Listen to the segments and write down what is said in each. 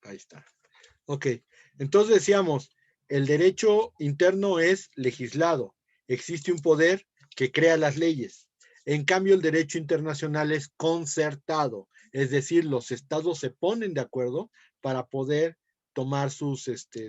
Ahí está. Ok, entonces decíamos, el derecho interno es legislado. Existe un poder que crea las leyes. En cambio, el derecho internacional es concertado. Es decir, los estados se ponen de acuerdo para poder tomar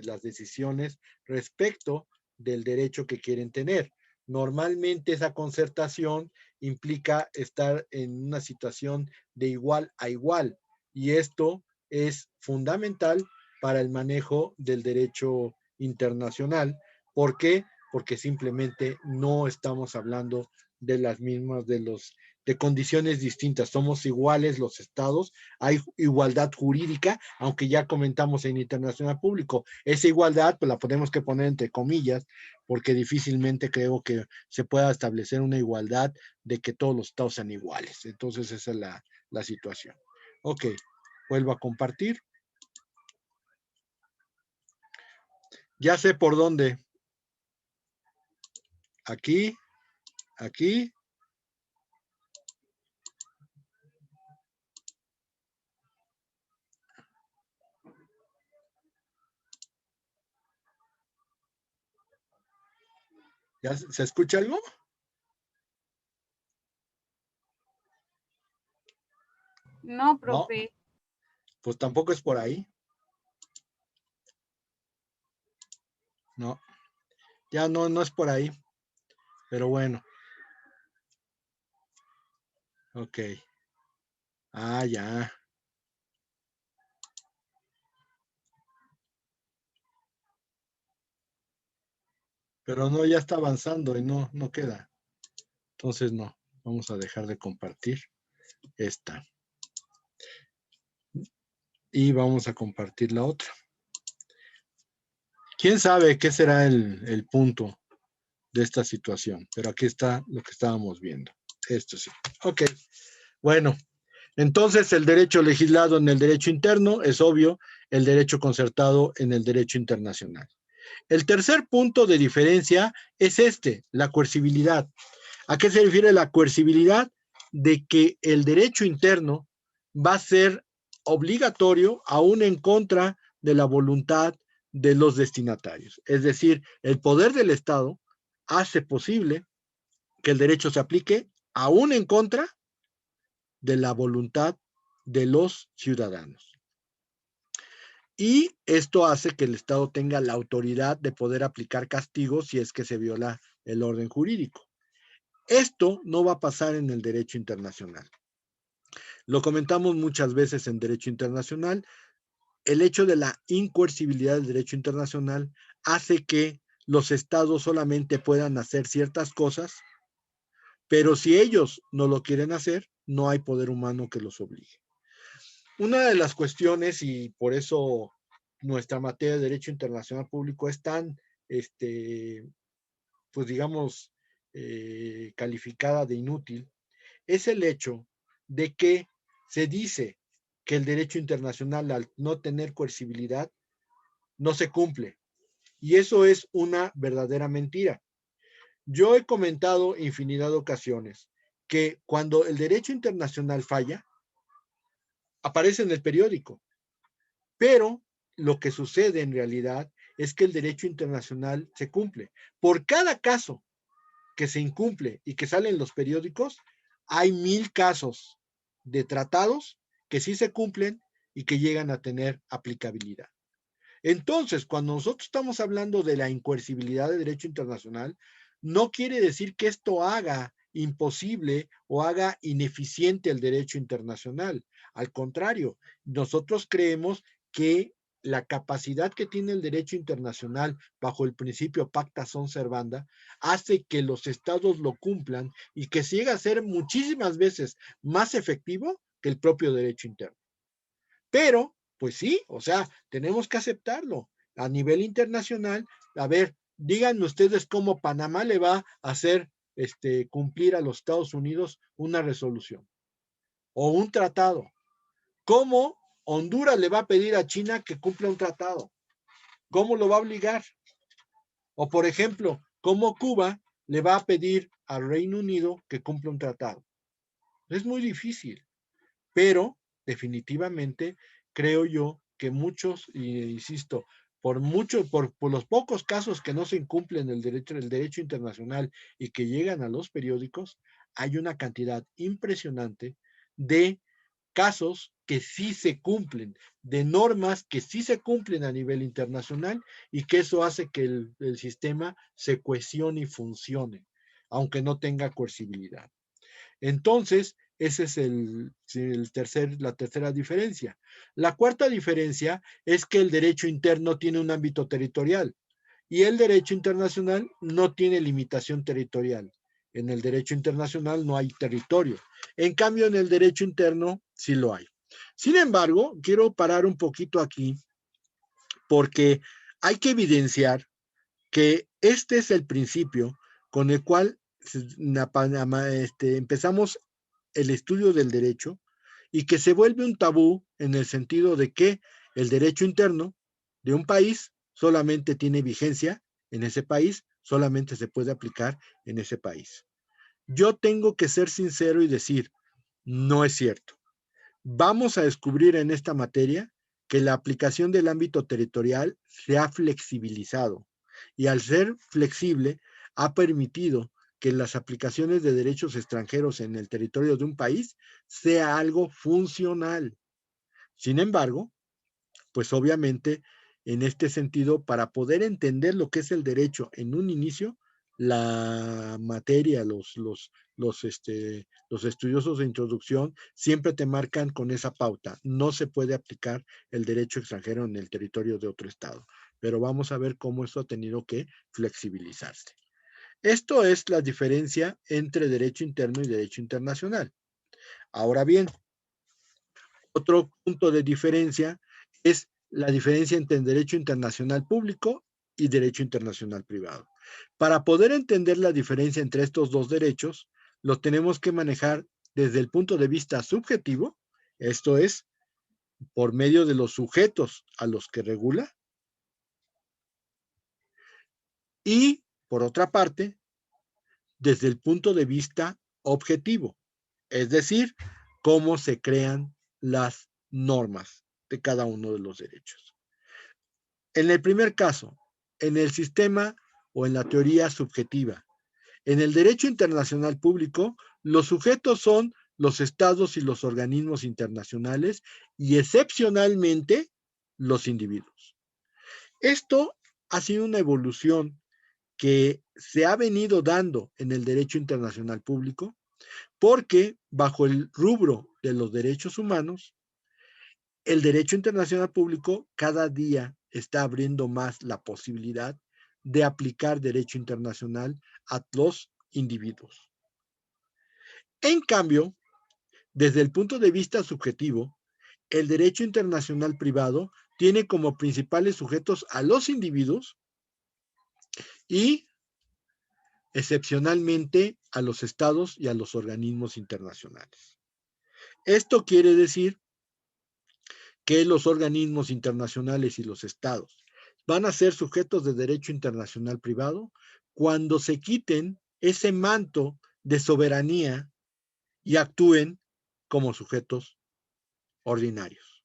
las decisiones respecto del derecho que quieren tener. Normalmente esa concertación implica estar en una situación de igual a igual. Y esto es fundamental para el manejo del derecho internacional. ¿Por qué? Porque simplemente no estamos hablando de las mismas, de condiciones distintas. Somos iguales los estados, hay igualdad jurídica, aunque ya comentamos en internacional público. Esa igualdad, pues la tenemos que poner entre comillas, porque difícilmente creo que se pueda establecer una igualdad de que todos los estados sean iguales. Entonces esa es la situación. Ok, vuelvo a compartir. Ya sé por dónde. Aquí, aquí. ¿Ya se escucha algo? No, No, profe. pues tampoco es por ahí. No, ya no es por ahí. Pero bueno. Ok. Ah, ya. Pero no, ya está avanzando y no queda. Entonces no. Vamos a dejar de compartir esta. Y vamos a compartir la otra. ¿Quién sabe qué será el punto de esta situación? Pero aquí está lo que estábamos viendo. Esto sí. Ok. Bueno, entonces el derecho legislado en el derecho interno es obvio, el derecho concertado en el derecho internacional. El tercer punto de diferencia es la coercibilidad. ¿A qué se refiere la coercibilidad? De que el derecho interno va a ser obligatorio aún en contra de la voluntad de los destinatarios. Es decir, el poder del Estado hace posible que el derecho se aplique aún en contra de la voluntad de los ciudadanos. Y esto hace que el Estado tenga la autoridad de poder aplicar castigos si es que se viola el orden jurídico. Esto no va a pasar en el derecho internacional. Lo comentamos muchas veces en derecho internacional. El hecho de la incoercibilidad del derecho internacional hace que los estados solamente puedan hacer ciertas cosas, pero si ellos no lo quieren hacer, no hay poder humano que los obligue. Una de las cuestiones, y por eso nuestra materia de derecho internacional público es tan, pues digamos, calificada de inútil, es el hecho de que se dice que el derecho internacional, al no tener coercibilidad, no se cumple. Y eso es una verdadera mentira. Yo he comentado infinidad de ocasiones que cuando el derecho internacional falla, aparece en el periódico. Pero lo que sucede en realidad es que el derecho internacional se cumple. Por cada caso que se incumple y que sale en los periódicos, hay 1000 casos de tratados que sí se cumplen y que llegan a tener aplicabilidad. Entonces, cuando nosotros estamos hablando de la incoercibilidad del derecho internacional, no quiere decir que esto haga imposible o haga ineficiente el derecho internacional. Al contrario, nosotros creemos que la capacidad que tiene el derecho internacional bajo el principio pacta sunt servanda hace que los estados lo cumplan y que llega a ser muchísimas veces más efectivo que el propio derecho interno. Pero, pues sí, o sea, tenemos que aceptarlo. A nivel internacional, a ver, díganme ustedes cómo Panamá le va a hacer cumplir a los Estados Unidos una resolución o un tratado. ¿Cómo Honduras le va a pedir a China que cumpla un tratado? ¿Cómo lo va a obligar? O, por ejemplo, ¿cómo Cuba le va a pedir al Reino Unido que cumpla un tratado? Es muy difícil, pero definitivamente creo yo que muchos, insisto, por los pocos casos que no se incumplen el derecho internacional y que llegan a los periódicos, hay una cantidad impresionante de casos que sí se cumplen, de normas que sí se cumplen a nivel internacional y que eso hace que el sistema se cohesione y funcione, aunque no tenga coercibilidad. Entonces, esa es la tercera diferencia. La cuarta diferencia es que el derecho interno tiene un ámbito territorial y el derecho internacional no tiene limitación territorial. En el derecho internacional no hay territorio. En cambio, en el derecho interno sí lo hay. Sin embargo, quiero parar un poquito aquí porque hay que evidenciar que este es el principio con el cual empezamos el estudio del derecho y que se vuelve un tabú en el sentido de que el derecho interno de un país solamente tiene vigencia en ese país, solamente se puede aplicar en ese país. Yo tengo que ser sincero y decir, no es cierto. Vamos a descubrir en esta materia que la aplicación del ámbito territorial se ha flexibilizado y al ser flexible ha permitido que las aplicaciones de derechos extranjeros en el territorio de un país sea algo funcional. Sin embargo, pues obviamente en este sentido, para poder entender lo que es el derecho en un inicio, la materia, los estudiosos de introducción siempre te marcan con esa pauta. No se puede aplicar el derecho extranjero en el territorio de otro estado. Pero vamos a ver cómo esto ha tenido que flexibilizarse. Esto es la diferencia entre derecho interno y derecho internacional. Ahora bien, otro punto de diferencia es la diferencia entre el derecho internacional público y derecho internacional privado. Para poder entender la diferencia entre estos dos derechos, los tenemos que manejar desde el punto de vista subjetivo, esto es, por medio de los sujetos a los que regula, y por otra parte, desde el punto de vista objetivo, es decir, cómo se crean las normas de cada uno de los derechos. En el primer caso, en el sistema o en la teoría subjetiva, en el derecho internacional público, los sujetos son los estados y los organismos internacionales y excepcionalmente los individuos. Esto ha sido una evolución que se ha venido dando en el derecho internacional público porque bajo el rubro de los derechos humanos, el derecho internacional público cada día está abriendo más la posibilidad de aplicar derecho internacional a los individuos. En cambio, desde el punto de vista subjetivo, el derecho internacional privado tiene como principales sujetos a los individuos y excepcionalmente a los estados y a los organismos internacionales. Esto quiere decir que los organismos internacionales y los estados van a ser sujetos de derecho internacional privado cuando se quiten ese manto de soberanía y actúen como sujetos ordinarios.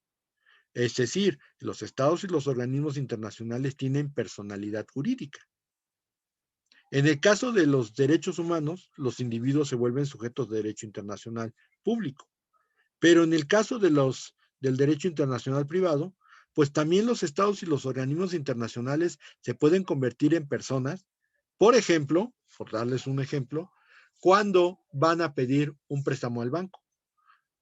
Es decir, los estados y los organismos internacionales tienen personalidad jurídica. En el caso de los derechos humanos, los individuos se vuelven sujetos de derecho internacional público. Pero en el caso del derecho internacional privado, pues también los estados y los organismos internacionales se pueden convertir en personas, por ejemplo, por darles un ejemplo, cuando van a pedir un préstamo al banco.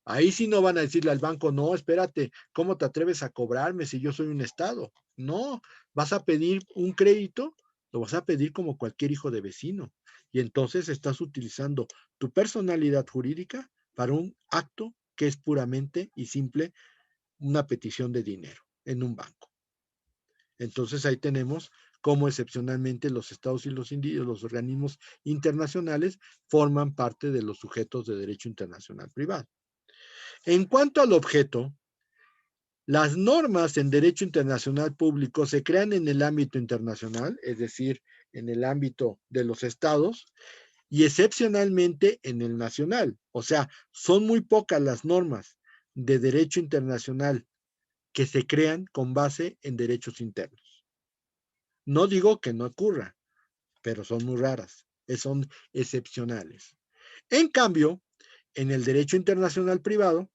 Ahí sí no van a decirle al banco, no, espérate, ¿cómo te atreves a cobrarme si yo soy un estado? No, vas a pedir un crédito, lo vas a pedir como cualquier hijo de vecino. Y entonces estás utilizando tu personalidad jurídica para un acto que es puramente y simple una petición de dinero en un banco. Entonces ahí tenemos cómo excepcionalmente los estados y los organismos internacionales forman parte de los sujetos de derecho internacional privado. En cuanto al objeto, las normas en derecho internacional público se crean en el ámbito internacional, es decir, en el ámbito de los estados, y excepcionalmente en el nacional. O sea, son muy pocas las normas de derecho internacional que se crean con base en derechos internos. No digo que no ocurra, pero son muy raras, son excepcionales. En cambio, en el derecho internacional privado,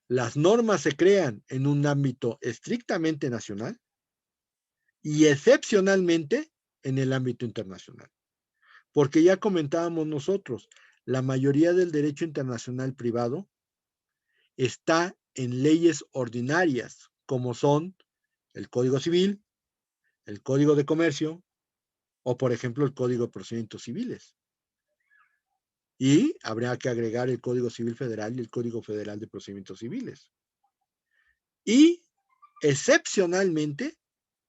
las normas se crean en un ámbito estrictamente nacional y excepcionalmente en el ámbito internacional. Porque ya comentábamos nosotros, la mayoría del derecho internacional privado está en leyes ordinarias, como son el Código Civil, el Código de Comercio o, por ejemplo, el Código de Procedimientos Civiles. Y habría que agregar el Código Civil Federal y el Código Federal de Procedimientos Civiles. Y excepcionalmente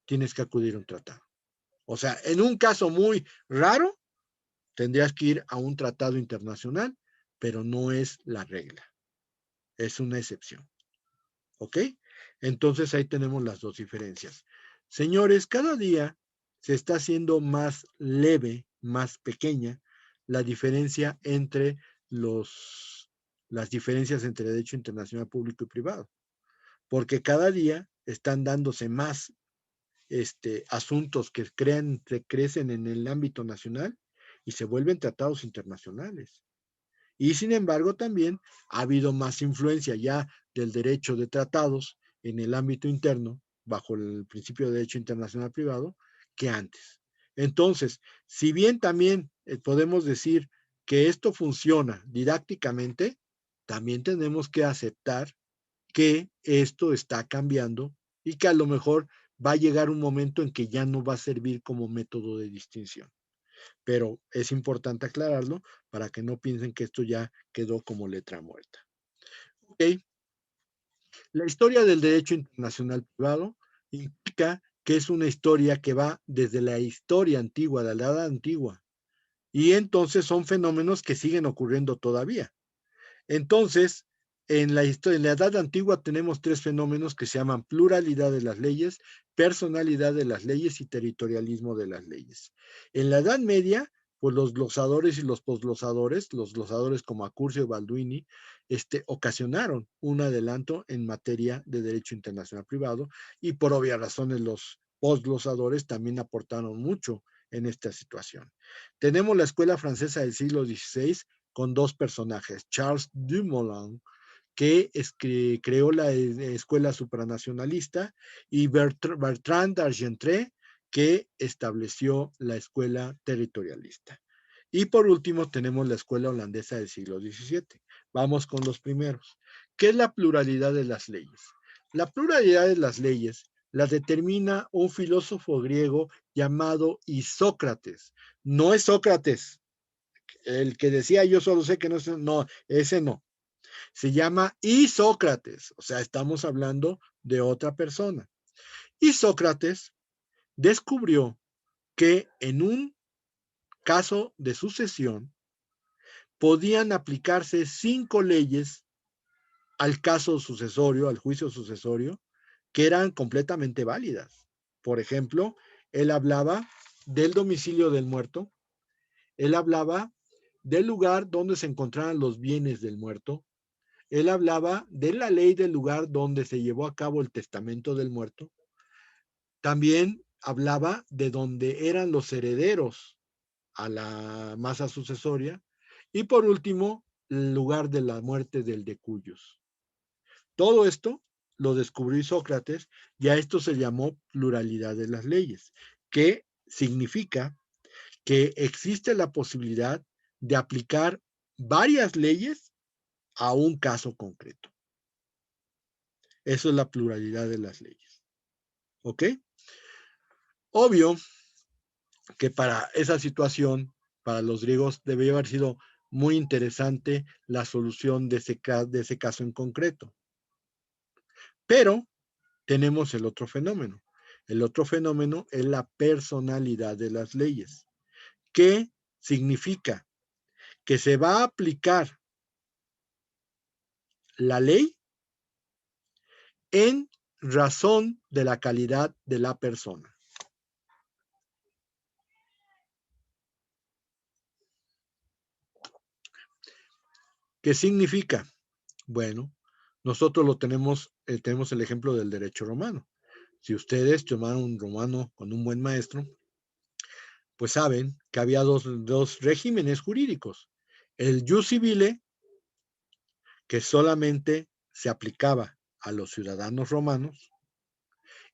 tienes que acudir a un tratado. O sea, en un caso muy raro, tendrías que ir a un tratado internacional, pero no es la regla. Es una excepción. ¿Ok? Entonces ahí tenemos las dos diferencias. Señores, cada día se está haciendo más leve, más pequeña la diferencia entre las diferencias entre derecho internacional público y privado, porque cada día están dándose más asuntos que crecen en el ámbito nacional y se vuelven tratados internacionales. Y sin embargo, también ha habido más influencia ya del derecho de tratados en el ámbito interno, bajo el principio de derecho internacional privado, que antes. Entonces, si bien también podemos decir que esto funciona didácticamente, también tenemos que aceptar que esto está cambiando y que a lo mejor va a llegar un momento en que ya no va a servir como método de distinción. Pero es importante aclararlo para que no piensen que esto ya quedó como letra muerta. Ok. La historia del derecho internacional privado implica que es una historia que va desde la historia antigua, de la edad antigua, y entonces son fenómenos que siguen ocurriendo todavía. Entonces, en la edad antigua tenemos tres fenómenos que se llaman pluralidad de las leyes, personalidad de las leyes y territorialismo de las leyes. En la Edad Media, pues los glosadores y los posglosadores, los glosadores como Accurcio y Balduini, ocasionaron un adelanto en materia de derecho internacional privado y por obvias razones los posglosadores también aportaron mucho en esta situación. Tenemos la escuela francesa del siglo XVI con dos personajes, Charles Dumoulin, que creó la escuela supranacionalista, y Bertrand d'Argentré, que estableció la escuela territorialista. Y por último tenemos la escuela holandesa del siglo XVII. Vamos con los primeros. ¿Qué es la pluralidad de las leyes? La pluralidad de las leyes la determina un filósofo griego llamado Isócrates. No es Sócrates, el que decía yo solo sé que no, ese no. Se llama Isócrates, o sea, estamos hablando de otra persona. Isócrates descubrió que en un caso de sucesión podían aplicarse 5 leyes al caso sucesorio, al juicio sucesorio, que eran completamente válidas. Por ejemplo, él hablaba del domicilio del muerto, él hablaba del lugar donde se encontraban los bienes del muerto, él hablaba de la ley del lugar donde se llevó a cabo el testamento del muerto, también hablaba de donde eran los herederos a la masa sucesoria y por último, el lugar de la muerte del de cuyos. Todo esto lo descubrió Sócrates y a esto se llamó pluralidad de las leyes, que significa que existe la posibilidad de aplicar varias leyes a un caso concreto. Eso es la pluralidad de las leyes. ¿Ok? Obvio que para esa situación, para los griegos, debería haber sido muy interesante la solución de ese caso en concreto. Pero tenemos el otro fenómeno. El otro fenómeno es la personalidad de las leyes, que significa que se va a aplicar la ley en razón de la calidad de la persona. ¿Qué significa? Bueno, nosotros lo tenemos tenemos el ejemplo del derecho romano. Si ustedes tomaron un romano con un buen maestro, pues saben que había dos regímenes jurídicos. El jus civile, que solamente se aplicaba a los ciudadanos romanos,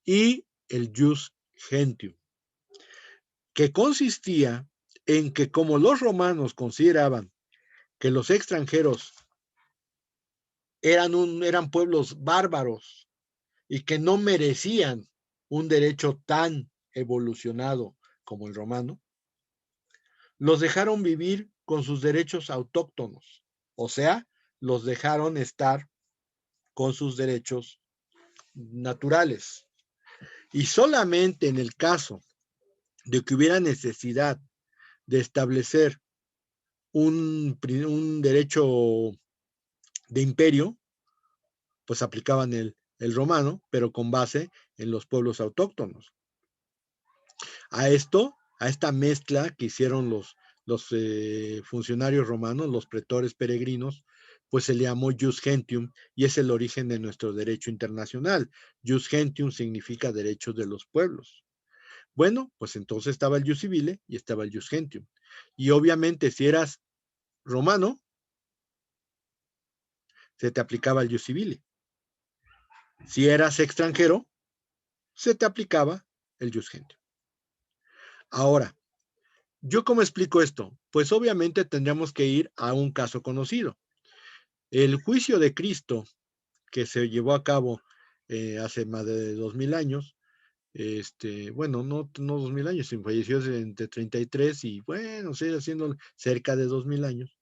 y el jus gentium, que consistía en que como los romanos consideraban que los extranjeros eran pueblos bárbaros y que no merecían un derecho tan evolucionado como el romano, los dejaron vivir con sus derechos autóctonos, o sea, los dejaron estar con sus derechos naturales. Y solamente en el caso de que hubiera necesidad de establecer un derecho de imperio, pues aplicaban el romano, pero con base en los pueblos autóctonos. A esta mezcla que hicieron los funcionarios romanos, los pretores peregrinos, pues se le llamó jus gentium y es el origen de nuestro derecho internacional. Jus gentium significa derechos de los pueblos. Bueno, pues entonces estaba el jus civile y estaba el jus gentium. Y obviamente si eras romano, se te aplicaba el jus civile. Si eras extranjero, se te aplicaba el jus gentium. Ahora, ¿yo cómo explico esto? Pues obviamente tendríamos que ir a un caso conocido. El juicio de Cristo, que se llevó a cabo hace más de 2000 años, bueno, no 2000 años, sino falleció entre 33 y bueno, sigue siendo cerca de 2000 años.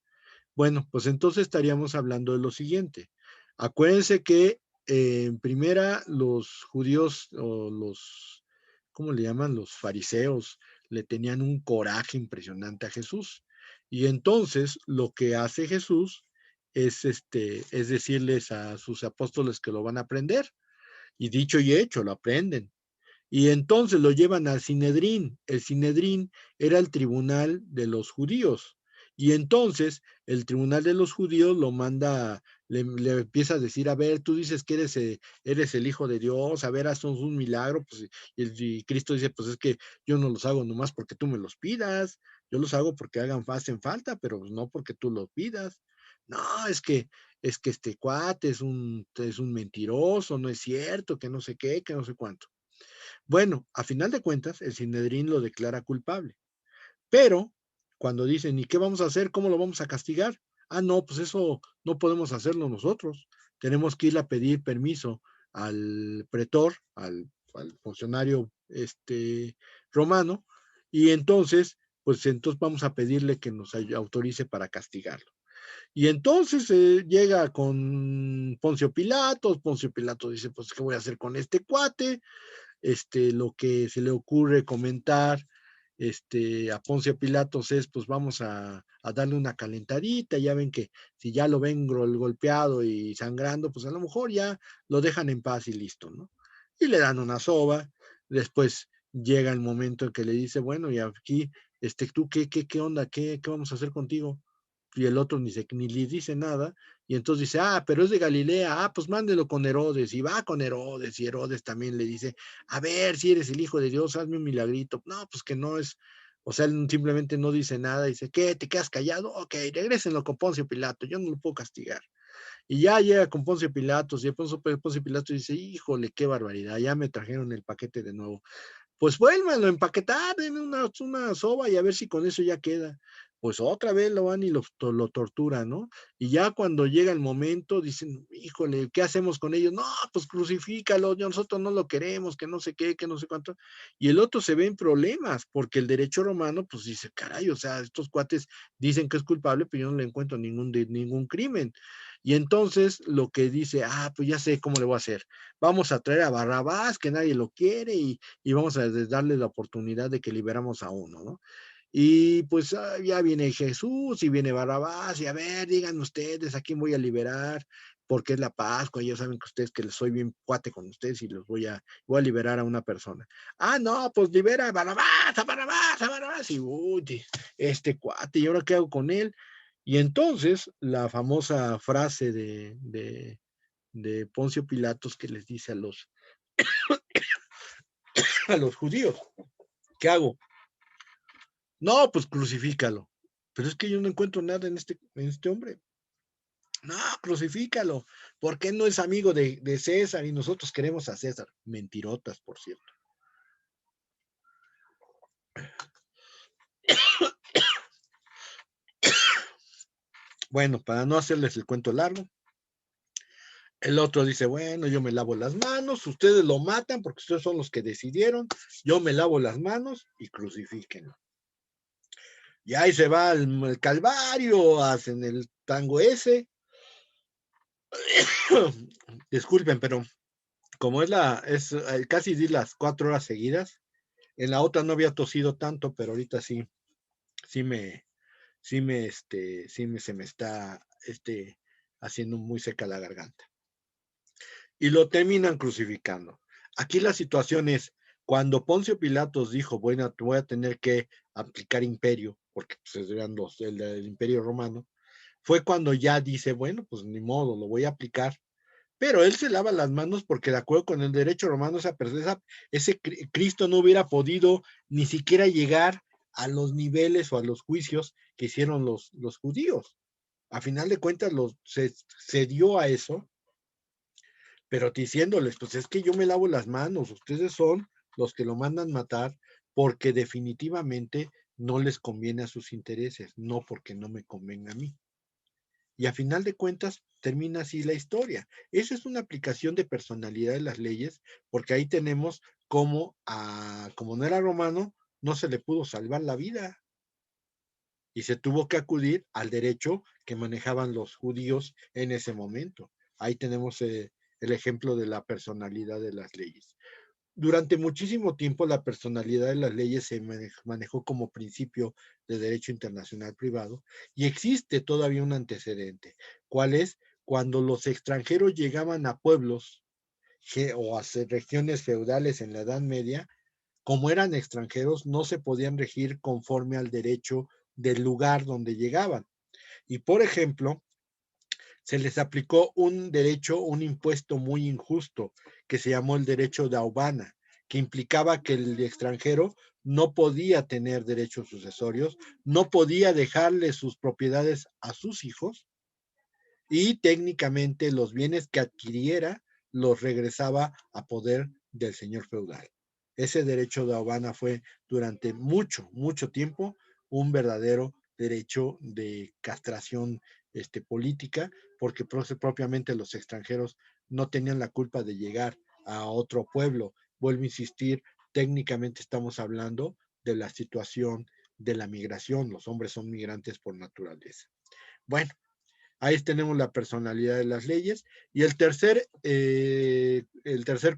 Bueno, pues entonces estaríamos hablando de lo siguiente. Acuérdense que en primera los judíos o ¿cómo le llaman? Los fariseos le tenían un coraje impresionante a Jesús. Y entonces lo que hace Jesús es decirles a sus apóstoles que lo van a aprender. Y dicho y hecho, lo aprenden. Y entonces lo llevan al Sinedrín. El Sinedrín era el tribunal de los judíos. Y entonces el tribunal de los judíos lo manda, le empieza a decir, a ver, tú dices que eres el Hijo de Dios, a ver, haznos un milagro. Pues, y Cristo dice, pues es que yo no los hago nomás porque tú me los pidas, yo los hago porque hacen falta, pero no porque tú los pidas. No, es que este cuate es un mentiroso, no es cierto, que no sé qué, que no sé cuánto. Bueno, a final de cuentas, el Sinedrín lo declara culpable. Pero cuando dicen, ¿y qué vamos a hacer? ¿Cómo lo vamos a castigar? Ah, no, pues eso no podemos hacerlo nosotros. Tenemos que ir a pedir permiso al pretor, al funcionario romano, y entonces vamos a pedirle que nos autorice para castigarlo. Y entonces llega con Poncio Pilato dice, pues, ¿qué voy a hacer con este cuate? Lo que se le ocurre comentar a Poncio Pilatos es, pues vamos a darle una calentadita, ya ven que si ya lo ven golpeado y sangrando, pues a lo mejor ya lo dejan en paz y listo, ¿no? Y le dan una soba, después llega el momento en que le dice, bueno, y aquí, ¿tú qué onda? ¿Qué vamos a hacer contigo? Y el otro ni le dice nada, y entonces dice, pero es de Galilea, pues mándelo con Herodes, y va con Herodes, y Herodes también le dice, a ver, si eres el Hijo de Dios, hazme un milagrito. No, pues que no es, o sea, él simplemente no dice nada, dice, ¿qué? ¿Te quedas callado? Ok, regrésenlo con Poncio Pilato, yo no lo puedo castigar. Y ya llega con Poncio Pilatos, y Poncio Pilato dice, híjole, qué barbaridad, ya me trajeron el paquete de nuevo. Pues vuélvanlo a empaquetar, denme una soba y a ver si con eso ya queda. Pues otra vez lo van y lo torturan, ¿no? Y ya cuando llega el momento, dicen, híjole, ¿qué hacemos con ellos? No, pues crucifícalo, nosotros no lo queremos, que no sé qué, que no sé cuánto. Y el otro se ve en problemas, porque el derecho romano, pues dice, caray, o sea, estos cuates dicen que es culpable, pero yo no le encuentro ningún crimen. Y entonces lo que dice, pues ya sé cómo le voy a hacer. Vamos a traer a Barrabás, que nadie lo quiere, y vamos a darle la oportunidad de que liberamos a uno, ¿no? Y pues ya viene Jesús y viene Barrabás, y a ver, digan ustedes a quién voy a liberar, porque es la Pascua, y ya saben que ustedes que les soy bien cuate con ustedes y los voy a liberar a una persona. No, pues libera a Barrabás, a Barrabás, a Barrabás, y uy, este cuate, ¿y ahora qué hago con él? Y entonces la famosa frase de Poncio Pilatos que les dice a los judíos, ¿qué hago? No, pues crucifícalo. Pero es que yo no encuentro nada en este hombre. No, crucifícalo. ¿Por qué no es amigo de César y nosotros queremos a César? Mentirotas, por cierto. Bueno, para no hacerles el cuento largo, el otro dice, bueno, yo me lavo las manos, ustedes lo matan porque ustedes son los que decidieron, yo me lavo las manos y crucifíquenlo. Y ahí se va el Calvario, hacen el tango ese. Disculpen, pero como casi di las 4 horas seguidas, en la otra no había tosido tanto, pero ahorita sí, sí me, se me está, haciendo muy seca la garganta. Y lo terminan crucificando. Aquí la situación es, cuando Poncio Pilatos dijo, bueno, voy a tener que aplicar imperio, porque pues, eran el imperio romano, fue cuando ya dice, bueno, pues ni modo, lo voy a aplicar. Pero él se lava las manos porque de acuerdo con el derecho romano, ese Cristo no hubiera podido ni siquiera llegar a los niveles o a los juicios que hicieron los judíos. A final de cuentas, se dio a eso, pero diciéndoles, pues es que yo me lavo las manos, ustedes son los que lo mandan matar porque definitivamente no les conviene a sus intereses, no porque no me convenga a mí. Y a final de cuentas termina así la historia. Esa es una aplicación de personalidad de las leyes, porque ahí tenemos como no era romano, no se le pudo salvar la vida y se tuvo que acudir al derecho que manejaban los judíos en ese momento. Ahí tenemos el ejemplo de la personalidad de las leyes. Durante muchísimo tiempo la personalidad de las leyes se manejó como principio de derecho internacional privado y existe todavía un antecedente. ¿Cuál es? Cuando los extranjeros llegaban a pueblos o a regiones feudales en la Edad Media, como eran extranjeros, no se podían regir conforme al derecho del lugar donde llegaban. Y por ejemplo, se les aplicó un impuesto muy injusto, que se llamó el derecho de Aubana, que implicaba que el extranjero no podía tener derechos sucesorios, no podía dejarle sus propiedades a sus hijos y técnicamente los bienes que adquiriera los regresaba a poder del señor feudal. Ese derecho de Aubana fue durante mucho, mucho tiempo un verdadero derecho de castración política, porque propiamente los extranjeros no tenían la culpa de llegar a otro pueblo. Vuelvo a insistir, técnicamente estamos hablando de la situación de la migración. Los hombres son migrantes por naturaleza. Bueno, ahí tenemos la personalidad de las leyes. Y el tercer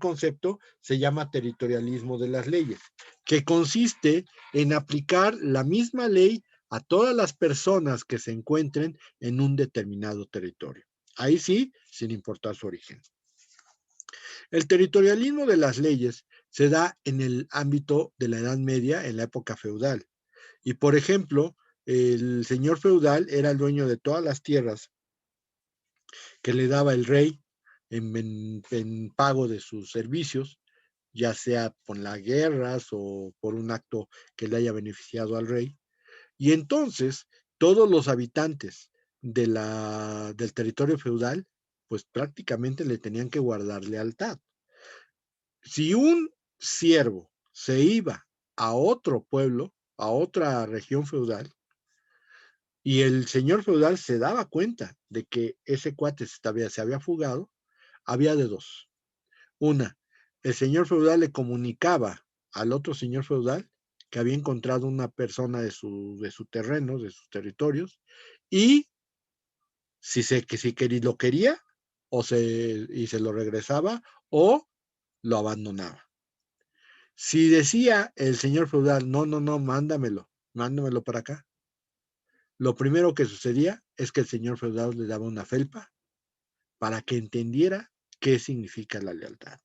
concepto se llama territorialismo de las leyes, que consiste en aplicar la misma ley a todas las personas que se encuentren en un determinado territorio. Ahí sí, sin importar su origen. El territorialismo de las leyes se da en el ámbito de la Edad Media, en la época feudal. Y por ejemplo, el señor feudal era el dueño de todas las tierras que le daba el rey en pago de sus servicios, ya sea por las guerras o por un acto que le haya beneficiado al rey. Y entonces todos los habitantes del territorio feudal, pues prácticamente le tenían que guardar lealtad. Si un siervo se iba a otro pueblo, a otra región feudal, y el señor feudal se daba cuenta de que ese cuate se había fugado, había de dos. Una, el señor feudal le comunicaba al otro señor feudal que había encontrado una persona de su terreno, de sus territorios, y si lo quería, y se lo regresaba, o lo abandonaba. Si decía el señor feudal, no, no, no, mándamelo para acá, lo primero que sucedía es que el señor feudal le daba una felpa para que entendiera qué significa la lealtad.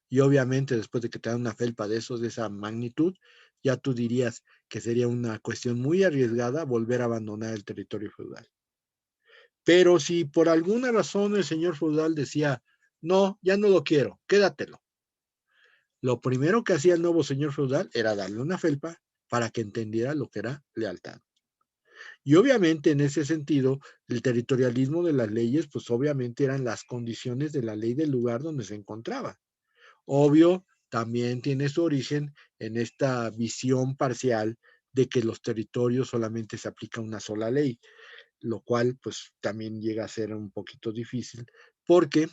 Y obviamente después de que te dan una felpa de esa magnitud, ya tú dirías que sería una cuestión muy arriesgada volver a abandonar el territorio feudal. Pero si por alguna razón el señor feudal decía, no, ya no lo quiero, quédatelo. Lo primero que hacía el nuevo señor feudal era darle una felpa para que entendiera lo que era lealtad. Y obviamente en ese sentido, el territorialismo de las leyes, pues obviamente eran las condiciones de la ley del lugar donde se encontraba. Obvio, también tiene su origen en esta visión parcial de que los territorios solamente se aplica una sola ley, lo cual pues también llega a ser un poquito difícil porque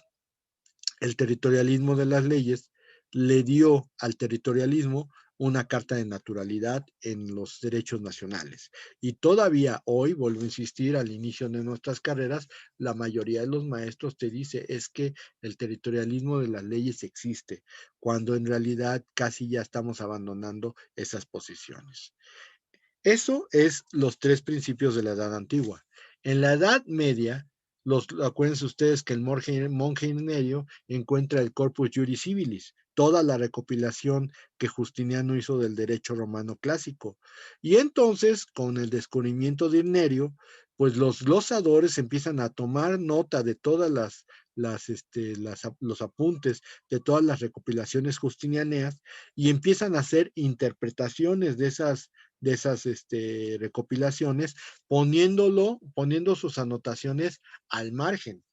el territorialismo de las leyes le dio al territorialismo una carta de naturalidad en los derechos nacionales. Y todavía hoy, vuelvo a insistir, al inicio de nuestras carreras, la mayoría de los maestros te dice es que el territorialismo de las leyes existe, cuando en realidad casi ya estamos abandonando esas posiciones. Eso es los tres principios de la Edad Antigua. En la Edad Media, acuérdense ustedes que el monje Inerio encuentra el Corpus Juris Civilis, toda la recopilación que Justiniano hizo del derecho romano clásico. Y entonces, con el descubrimiento de Inerio, pues los glosadores empiezan a tomar nota de todas los apuntes de todas las recopilaciones justinianeas y empiezan a hacer interpretaciones de esas recopilaciones, poniendo sus anotaciones al margen.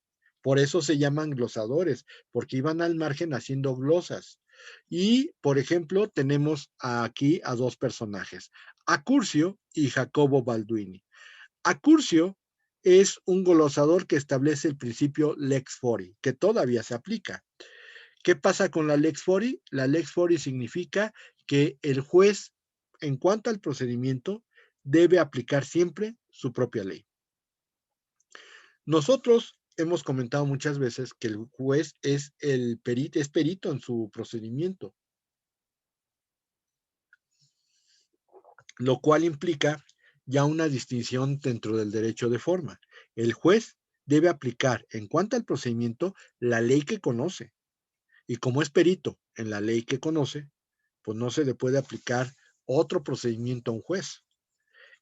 Por eso se llaman glosadores, porque iban al margen haciendo glosas. Y, por ejemplo, tenemos aquí a dos personajes, a Curcio y Jacobo Balduini. A Curcio es un glosador que establece el principio lex fori, que todavía se aplica. ¿Qué pasa con la lex fori? La lex fori significa que el juez, en cuanto al procedimiento, debe aplicar siempre su propia ley. Nosotros hemos comentado muchas veces que el juez es perito en su procedimiento, lo cual implica ya una distinción dentro del derecho de forma. El juez debe aplicar, en cuanto al procedimiento, la ley que conoce. Y como es perito en la ley que conoce, pues no se le puede aplicar otro procedimiento a un juez.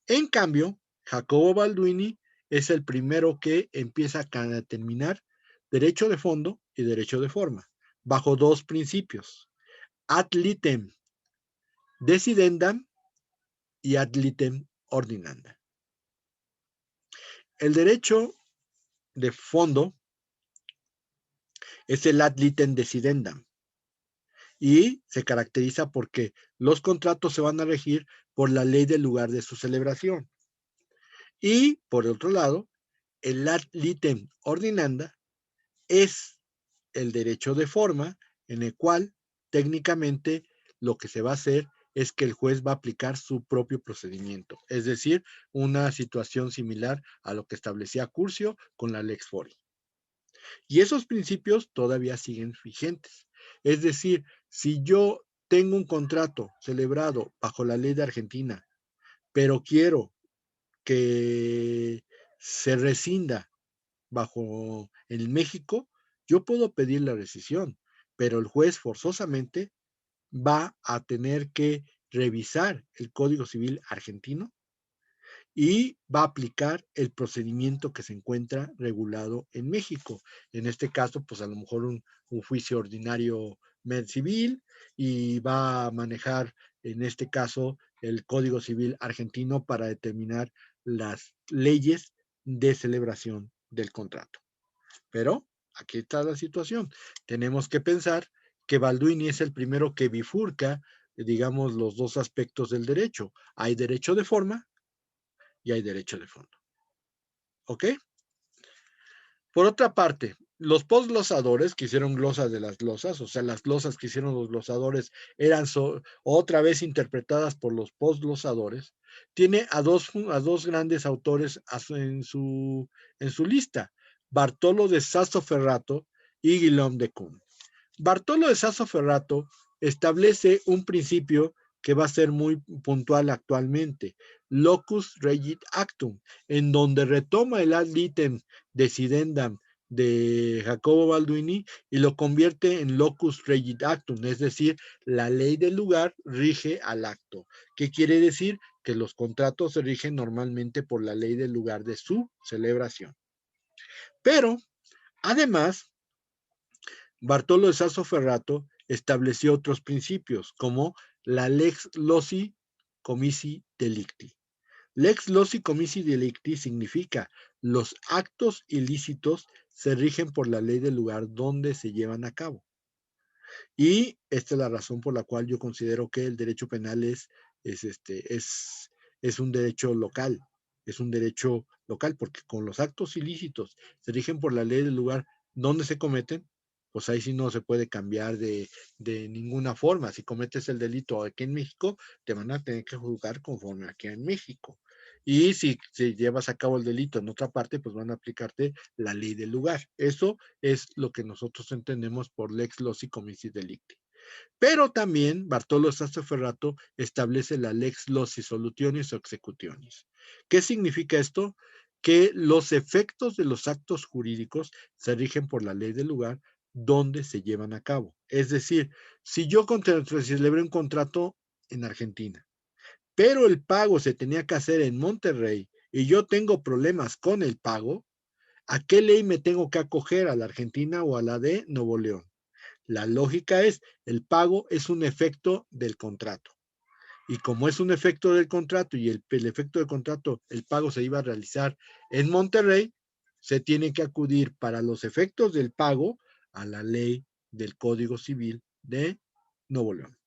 En cambio, Jacobo Balduini es el primero que empieza a determinar derecho de fondo y derecho de forma, bajo dos principios, ad litem decidendam y ad litem ordinandam. El derecho de fondo es el ad litem decidendam y se caracteriza porque los contratos se van a regir por la ley del lugar de su celebración. Y, por otro lado, el ad litem ordinanda es el derecho de forma en el cual técnicamente lo que se va a hacer es que el juez va a aplicar su propio procedimiento, es decir, una situación similar a lo que establecía Curcio con la Lex Fori. Y esos principios todavía siguen vigentes. Es decir, si yo tengo un contrato celebrado bajo la ley de Argentina, pero quiero que se rescinda bajo en México, yo puedo pedir la rescisión, pero el juez forzosamente va a tener que revisar el Código Civil argentino y va a aplicar el procedimiento que se encuentra regulado en México. En este caso, pues a lo mejor un juicio ordinario civil y va a manejar, en este caso, el Código Civil argentino para determinar las leyes de celebración del contrato. Pero aquí está la situación. Tenemos que pensar que Balduini es el primero que bifurca, digamos, los dos aspectos del derecho. Hay derecho de forma y hay derecho de fondo. ¿Ok? Por otra parte, los postglosadores que hicieron glosas de las glosas, o sea, las glosas que hicieron los glosadores eran otra vez interpretadas por los postglosadores, tiene a dos grandes autores en su lista, Bartolo de Sassoferrato y Guillaume de Kuhn. Bartolo de Sassoferrato establece un principio que va a ser muy puntual actualmente, locus regit actum, en donde retoma el ad litem decidendam de Jacobo Balduini y lo convierte en locus regit actum, es decir, la ley del lugar rige al acto. ¿Qué quiere decir? Que los contratos se rigen normalmente por la ley del lugar de su celebración. Pero, además, Bartolo de Sassoferrato estableció otros principios, como la lex loci comici delicti. Lex loci comici delicti significa los actos ilícitos se rigen por la ley del lugar donde se llevan a cabo. Y esta es la razón por la cual yo considero que el derecho penal es un derecho local, es un derecho local, porque con los actos ilícitos se rigen por la ley del lugar donde se cometen, pues ahí sí no se puede cambiar de ninguna forma. Si cometes el delito aquí en México, te van a tener que juzgar conforme aquí en México. Y si llevas a cabo el delito en otra parte, pues van a aplicarte la ley del lugar. Eso es lo que nosotros entendemos por lex loci comici delicti. Pero también Bartolo Sassoferrato establece la lex loci solutionis o executionis. ¿Qué significa esto? Que los efectos de los actos jurídicos se rigen por la ley del lugar donde se llevan a cabo. Es decir, si yo celebré un contrato en Argentina, pero el pago se tenía que hacer en Monterrey y yo tengo problemas con el pago, ¿a qué ley me tengo que acoger? ¿A la Argentina o a la de Nuevo León? La lógica es, el pago es un efecto del contrato. Y como es un efecto del contrato y el efecto del contrato, el pago se iba a realizar en Monterrey, se tiene que acudir para los efectos del pago a la ley del Código Civil de Nuevo León.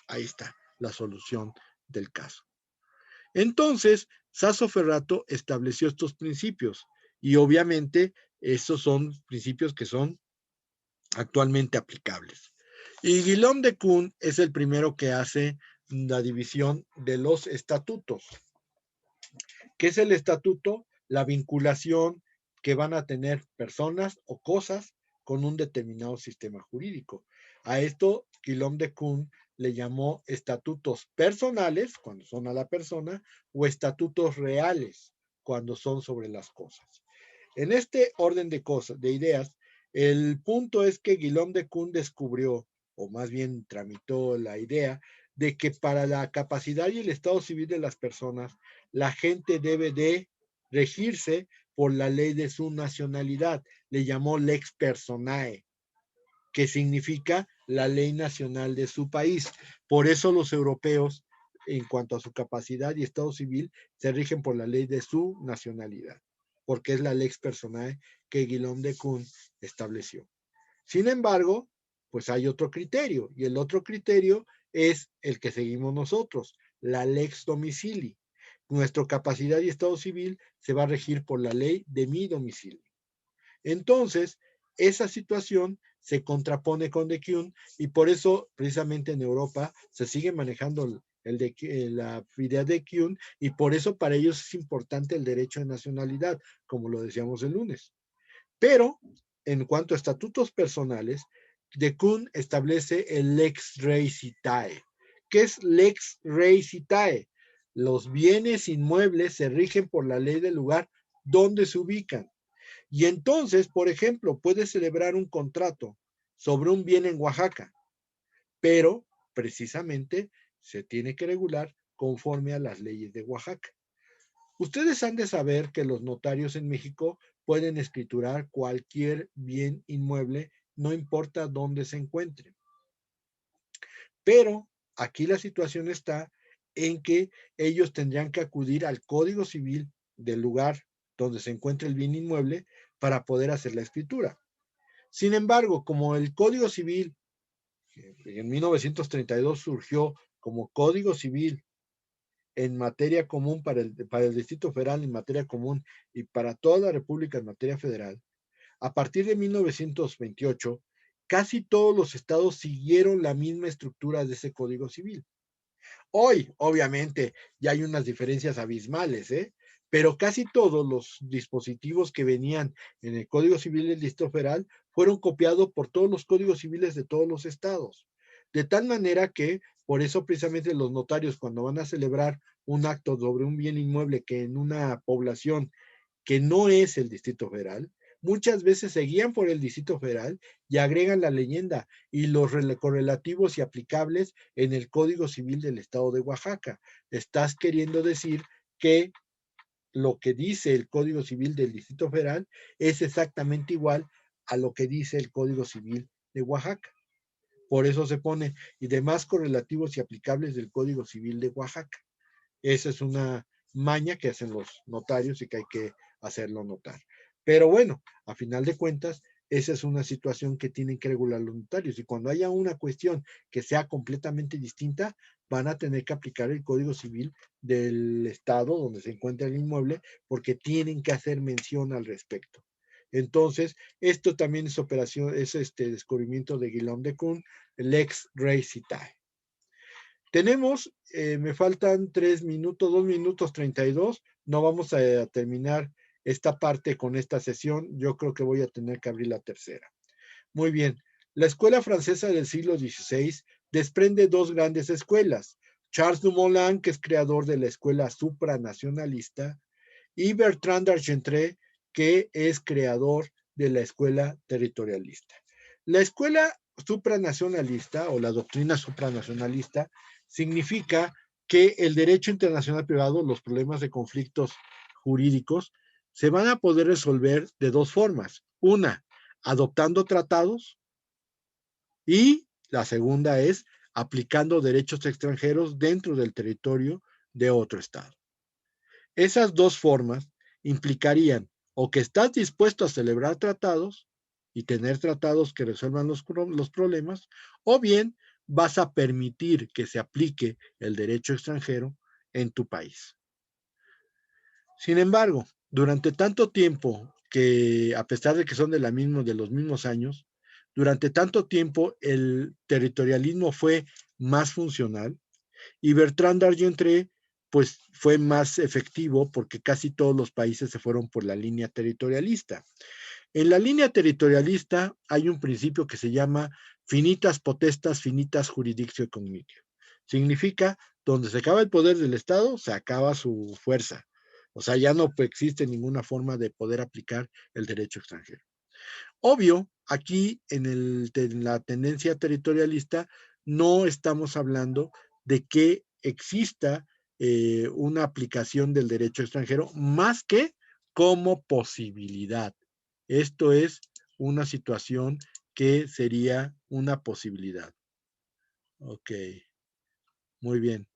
Ahí está la solución del caso. Entonces, Sassoferrato estableció estos principios y obviamente esos son principios que son actualmente aplicables. Y Guillaume de Kuhn es el primero que hace la división de los estatutos. ¿Qué es el estatuto? La vinculación que van a tener personas o cosas con un determinado sistema jurídico. A esto Guillaume de Kuhn le llamó estatutos personales, cuando son a la persona, o estatutos reales, cuando son sobre las cosas. En este orden de cosas, de ideas, el punto es que Guillaume de Kuhn descubrió, o más bien tramitó la idea, de que para la capacidad y el estado civil de las personas, la gente debe de regirse por la ley de su nacionalidad. Le llamó lex personae, que significa la ley nacional de su país. Por eso los europeos, en cuanto a su capacidad y estado civil, se rigen por la ley de su nacionalidad, porque es la lex personae que Guillaume de Kuhn estableció. Sin embargo, pues hay otro criterio, y el otro criterio es el que seguimos nosotros, la lex domicili. Nuestra capacidad y estado civil se va a regir por la ley de mi domicilio. Entonces, esa situación se contrapone con de Kuhn y por eso precisamente en Europa se sigue manejando la idea de Kuhn y por eso para ellos es importante el derecho de nacionalidad, como lo decíamos el lunes. Pero en cuanto a estatutos personales, de Kuhn establece el lex rei citae. ¿Qué es lex rei citae? Los bienes inmuebles se rigen por la ley del lugar donde se ubican. Y entonces, por ejemplo, puedes celebrar un contrato sobre un bien en Oaxaca, pero precisamente se tiene que regular conforme a las leyes de Oaxaca. Ustedes han de saber que los notarios en México pueden escriturar cualquier bien inmueble, no importa dónde se encuentre. Pero aquí la situación está en que ellos tendrían que acudir al Código Civil del lugar donde se encuentra el bien inmueble para poder hacer la escritura. Sin embargo, como el Código Civil en 1932 surgió como Código Civil en materia común para el Distrito Federal en materia común y para toda la República en materia federal, a partir de 1928, casi todos los estados siguieron la misma estructura de ese Código Civil. Hoy, obviamente, ya hay unas diferencias abismales, ¿eh? Pero casi todos los dispositivos que venían en el Código Civil del Distrito Federal fueron copiados por todos los códigos civiles de todos los estados. De tal manera que, por eso precisamente los notarios cuando van a celebrar un acto sobre un bien inmueble que en una población que no es el Distrito Federal, muchas veces se guían por el Distrito Federal y agregan la leyenda y los correlativos y aplicables en el Código Civil del Estado de Oaxaca. Estás queriendo decir que lo que dice el Código Civil del Distrito Federal es exactamente igual a lo que dice el Código Civil de Oaxaca. Por eso se pone, y demás correlativos y aplicables del Código Civil de Oaxaca. Esa es una maña que hacen los notarios y que hay que hacerlo notar. Pero bueno, a final de cuentas, esa es una situación que tienen que regular los notarios. Y cuando haya una cuestión que sea completamente distinta, van a tener que aplicar el Código Civil del estado donde se encuentra el inmueble, porque tienen que hacer mención al respecto. Entonces, esto también es operación, es este descubrimiento de Guillaume de Kuhn, Lex Res Citae. Tenemos, me faltan 3 minutos, 2 minutos 32. No vamos a terminar esta parte con esta sesión. Yo creo que voy a tener que abrir la tercera. Muy bien. La escuela francesa del siglo XVI desprende dos grandes escuelas. Charles Dumoulin, que es creador de la escuela supranacionalista, y Bertrand d'Argentré, que es creador de la escuela territorialista. La escuela supranacionalista o la doctrina supranacionalista significa que el derecho internacional privado, los problemas de conflictos jurídicos, se van a poder resolver de dos formas. Una, adoptando tratados, y la segunda es aplicando derechos extranjeros dentro del territorio de otro estado. Esas dos formas implicarían o que estás dispuesto a celebrar tratados y tener tratados que resuelvan los problemas, o bien vas a permitir que se aplique el derecho extranjero en tu país. Sin embargo, durante tanto tiempo que, a pesar de que son de los mismos años, durante tanto tiempo el territorialismo fue más funcional, y Bertrand d'Argentré pues fue más efectivo porque casi todos los países se fueron por la línea territorialista. En la línea territorialista hay un principio que se llama finitas potestas finitas jurisdictio cognitio. Significa, donde se acaba el poder del Estado, se acaba su fuerza. O sea, ya no existe ninguna forma de poder aplicar el derecho extranjero. Obvio, aquí en la tendencia territorialista no estamos hablando de que exista una aplicación del derecho extranjero más que como posibilidad. Esto es una situación que sería una posibilidad. Ok, muy bien.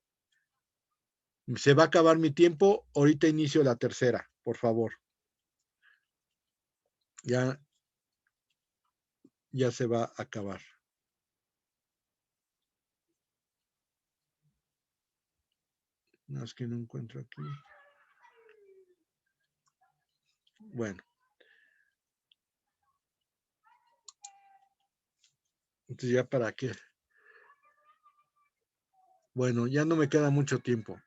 Se va a acabar mi tiempo. Ahorita inicio la tercera, por favor. Ya, ya se va a acabar. No, es que no encuentro aquí. Bueno. Entonces, ¿ya para qué? Bueno, ya no me queda mucho tiempo.